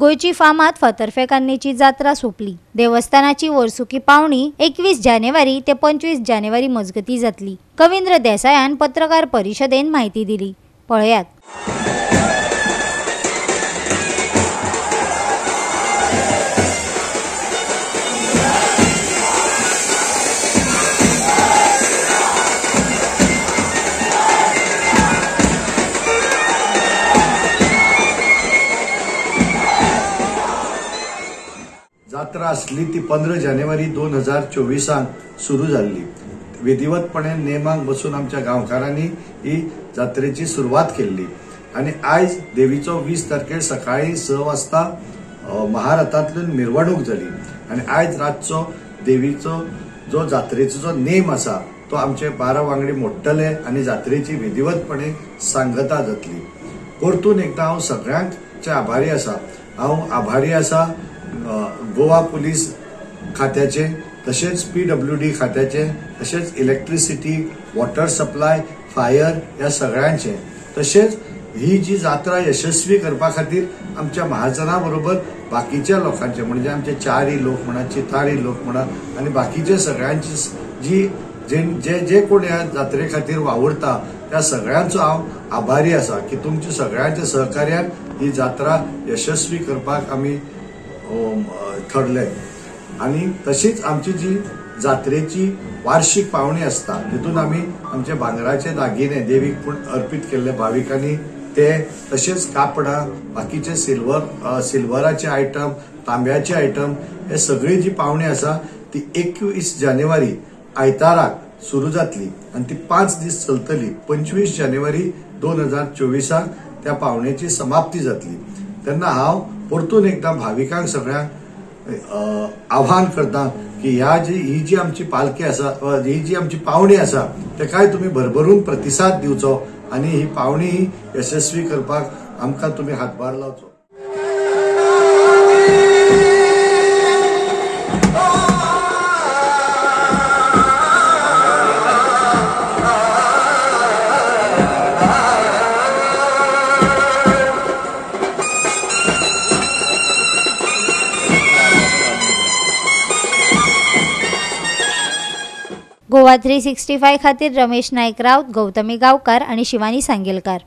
गोयची फामात फातर्फेकान्नीची जात्रा सोंपली। देवस्थानाची वर्सुकी पावणी 21 जानेवारी ते 25 जानेवारी मजगती जातली। कवींद्र देसायान पत्रकार परिशदेन माहिती दिली। पळयात। जात्रा असली ती 15 जानेवारी 2024 सुरू झाली। विधिवतपणे नेमांक बसून आमच्या गांवकारांनी ही जात्रेची सुरुवात केली आणि आज देवीचो 20 तारखेर सकाळी 6 वाजता महारथांतल्यान मिरवणूक झाली आणि आज रातचो देवीचो जो जात्रेचो जो नेम असा तो आमचे 12 वांगडी मोडटले आणि जात्रेची विधिवतपणे सांगता जातली। परतून एकदा हांव सगळ्यांचे आभारी आसा। हांव आभारी आसा गोवा पुलीस खात्याचे, तसेच PWD खात्याचे, तसेच इलेक्ट्रिसिटी, वॉटर सप्लाय, फायर या सगळ्यांचे। तसेच ही जी जात्रा यशस्वी करपा खातीर आमच्या महाजना बरोबर बाकीच्या लोकांचे म्हणजे आमचे चारी लोक म्हणा, चितारी लोक म्हणा आणि बाकीचे सगळ्यांची जी जे जे कोण या जात्रे खातीर वावुरता त्या सगळ्यांचो हांव आभारी आसा की तुमच्या सगळ्यांच्या सहकार्यान ही जात्रा यशस्वी करपाक आमी ठरले। आणि तशीच आमची जी जात्रेची वार्षिक पावणी असता तितून आम्ही आमचे भांगराचे दागिने देवीक अर्पित केले भाविकांनी ते, तसेच कापडां, बाकीचे सिल्वराचे आयटम, तांब्याचे आयटम, हे सगळी जी पावणी आसा ती 21 जानेवारी आयताराक सुरू जातली आणि ती 5 दीस चलतली। 25 जानेवारी 2024 त्या पावणेची समाप्ती जातली। तेन्ना हांव परतून एकदा भाविकांक सगळ्यांक आव्हान करता की ही जी आमची पालखी आसा, ही जी आमची पावणी आसा तेकाय तुम्ही भरभरून प्रतिसाद दिवचो आणि ही पावणी यशस्वी करपाक आमकां तुम्ही हातभार लावचो। गोवा 365 खातीर रमेश नायक राऊत, गौतमी गावकार आणि शिवानी सांगेलकार।